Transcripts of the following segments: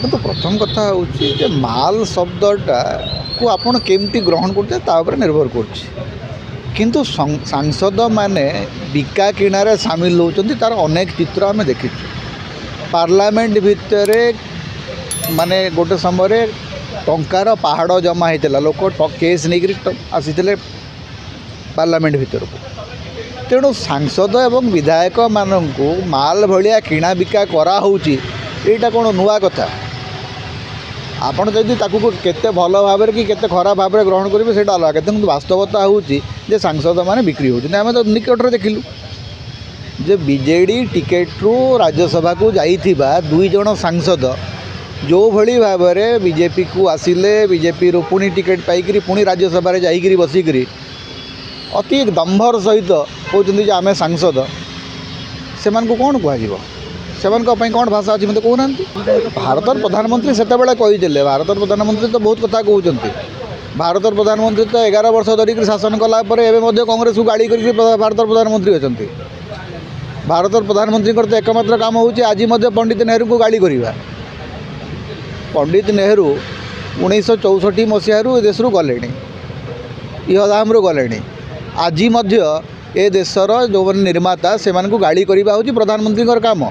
देखो प्रथम कथा हूँ माल शब्दटा को आपण केमती ग्रहण करते निर्भर किंतु सांसद माने बिका किणारे सामिल होती तार अनेक चित्र आम देखी पार्लियामेंट भितर माने गोटे समय टंकार पहाड़ जमा होता लोक केस नहीं आसी पार्लियामेंट भितर को तेणु सांसद एवं विधायक मानू माल भलिया किणा बिका कराऊँगी यहाँ कौन नुआ कथा आपड़ जदि केते भल भाव कि केते खराब भाव में ग्रहण करेंगे से अलग कितु वास्तवता हूँ सांसद मैंने बिक्री होती आम तो निकट में देखिलु जे बीजेडी टिकेट रु राज्यसभा को जाइथिबा दुई जन सांसद जो भली भाव में बीजेपी को आसिले बीजेपी रु पुणी टिकेट पाइक पुणी राज्यसभा जाइक बसिक अति दम्भर सहित कहते आम सांसद से कौन कह से कौन भाषा अच्छी मतलब कहना भारत प्रधानमंत्री से कही भारत प्रधानमंत्री तो बहुत कथा कहते भारत प्रधानमंत्री तो 11 वर्ष धरिक शासन कलापर एवं कांग्रेस को गाड़ी कर भारत प्रधानमंत्री अच्छा भारत प्रधानमंत्री तो एकमात्र काम हो आज पंडित नेहरू को गाड़ी करवा पंडित नेहरू 1964 मसीह देश गले इहदाम गले आज ए देशर जो निर्माता से गाड़ी करवा हूँ प्रधानमंत्री काम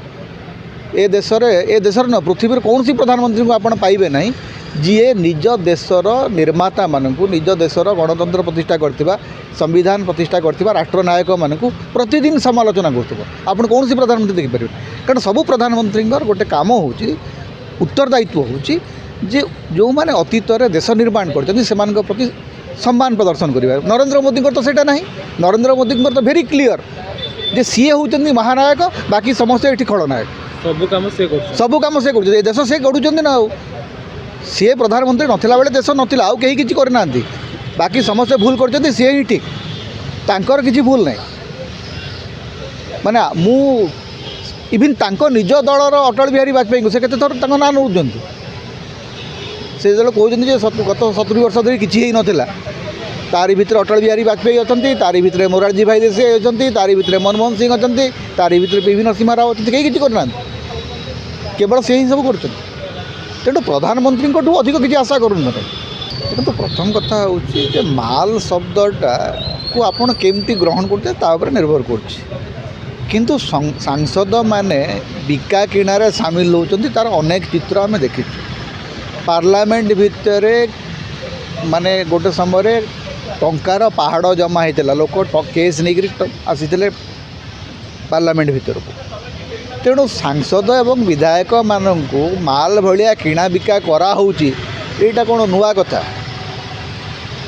ए देशर न पृथ्वी कौन सी प्रधानमंत्री को आपण पाइबे नहीं जी निज देशर निर्माता मानू निज देशर गणतंत्र प्रतिष्ठा करथिबा संविधान प्रतिष्ठा करथिबा राष्ट्रनायक मानू प्रतिदिन समालोचना करथिबा आपण कौन सी प्रधानमंत्री देखि परिबे कारण सबु प्रधानमंत्री गोटे काम होउची उत्तरदायित्व होउची जे जो माने अतीत रे देश निर्माण करछथि सेमान प्रति सम्मान प्रदर्शन करिबा नरेंद्र मोदी तो सेटा नहीं नरेंद्र मोदी तो वेरी क्लियर जे सी होउचंदी महानायक बाकी समस्त एठी खलनायक सबु काम से कर देश से गढ़ुंट ना सी प्रधानमंत्री नथिला बेले देश नथिला आउ कहीं किसी करना बाकी समस्ते भूल कर सी ही ठीक तांकर किसी भूल नहीं माने मु इवन तांको निज दलर अटल बिहारी वाजपेयी को से केते थर तांको ना नौचंती से जो कहते गत 70 वर्ष धरी किसी नथिला तारी भितर अटल बिहारी वाजपेयी अच्छा तारी भितर मोरारजी भाई देसाई अच्छा तारी भितर मनमोहन सिंह अच्छा तारी भितर पी नरसिम्हा राव अच्छा कहीं किसी करना केवल से ही सब कर तेणु प्रधानमंत्री अधिक किसी आशा करूँ तो प्रथम कथा हूँ माल शब्दटा को आपण केमती ग्रहण करते निर्भर किंतु सांसद माने बिका किणारे सामिल होती तार अनेक चित्र आम देखी पार्लियामेंट भितर माने गोटे समय टंकार पहाड़ जमा होता लोक केस नहीं आसी पार्लियामेंट भितर को तेणु सांसद एवं विधायक मानू माल भलिया किणा बिका कराऊँगी यहाँ कौन नुआ कथा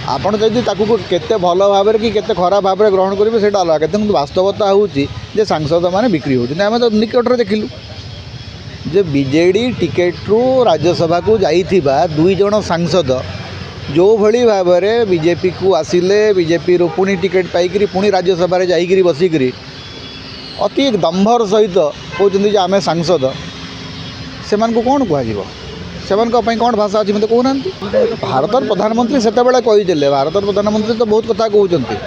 आपड़ जदि केते भल भाव कि केते खराब भाव में ग्रहण करेंगे से अलग कितु वास्तवता हूँ सांसद मैंने बिक्री होती आम तो निकट में देखिलु जे बीजेडी टिकेट रु राज्यसभा को जाइथिबा दुई जन सांसद जो भली भाव में बीजेपी को आसिले बीजेपी रु पुणी टिकेट पाइक पुणी राज्यसभा जाइक बसिक अति दम्भर सहित कहते आम सांसद से कौन कह कौन भाषा अच्छी मतलब कहना भारत प्रधानमंत्री से कही भारत प्रधानमंत्री तो बहुत कथा कहते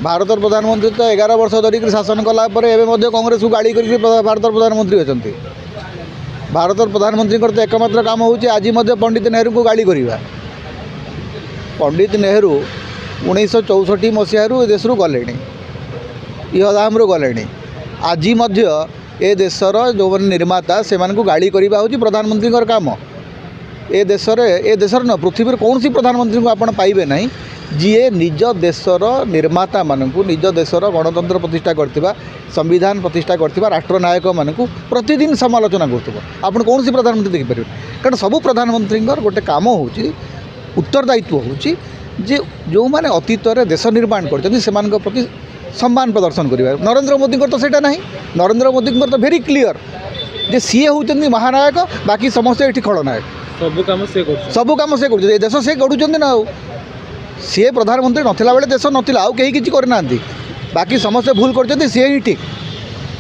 भारत प्रधानमंत्री तो 11 वर्ष धरिक शासन कलापर एवं कांग्रेस को गाड़ी कर भारत प्रधानमंत्री अच्छा भारत प्रधानमंत्री तो एकमात्र काम हो आज पंडित नेहरू को गाड़ी करवा पंडित नेहरू 1964 मसीह देश गले इहदाम गले आज ए देशर जो निर्माता से गाड़ी करवा हूँ प्रधानमंत्री काम ए देशर न पृथ्वी कौन सी प्रधानमंत्री को आपण पाइबे नहीं जी निज देशर निर्माता मानू निज देशर गणतंत्र प्रतिष्ठा करथिबा संविधान प्रतिष्ठा करथिबा राष्ट्रनायक मानू प्रतिदिन समालोचना करथिबा आपण कौन सी प्रधानमंत्री देखि परिबे कारण सबु प्रधानमंत्री गोटे काम होउची उत्तरदायित्व होउची जे जो माने अतीत रे देश निर्माण करछथि सेमान प्रति सम्मान प्रदर्शन करिबा नरेंद्र मोदी तो सेटा नहीं नरेंद्र मोदी तो वेरी क्लियर जे सी होउचंदी महानायक बाकी समस्त एठी खलनायक सबु काम से कर देश से गढ़ुंट ना सी प्रधानमंत्री नथिला बेले देश नथिला आउ कहीं किसी करना बाकी समस्ते भूल कर सी ही ठीक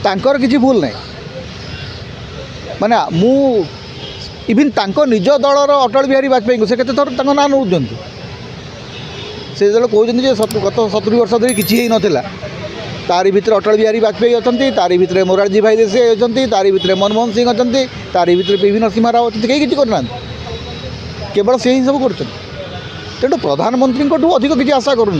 तांकर किसी भूल नहीं माने मु इवन तांको निज दलर अटल बिहारी वाजपेयी को से केते थर तांको ना नौचंती से जो कहते गत 70 वर्ष धरी किसी नथिला तारी भितर अटल बिहारी वाजपेयी अच्छा, तारी भितर मोरारजी भाई देसाई अच्छा, तारी भितर मनमोहन सिंह अच्छा, तारी भितर पीवी नरसिम्हा राव अच्छा, कहीं किसी करना केवल से ही सब कर तेणु प्रधानमंत्री अधिक किसी आशा करूँ।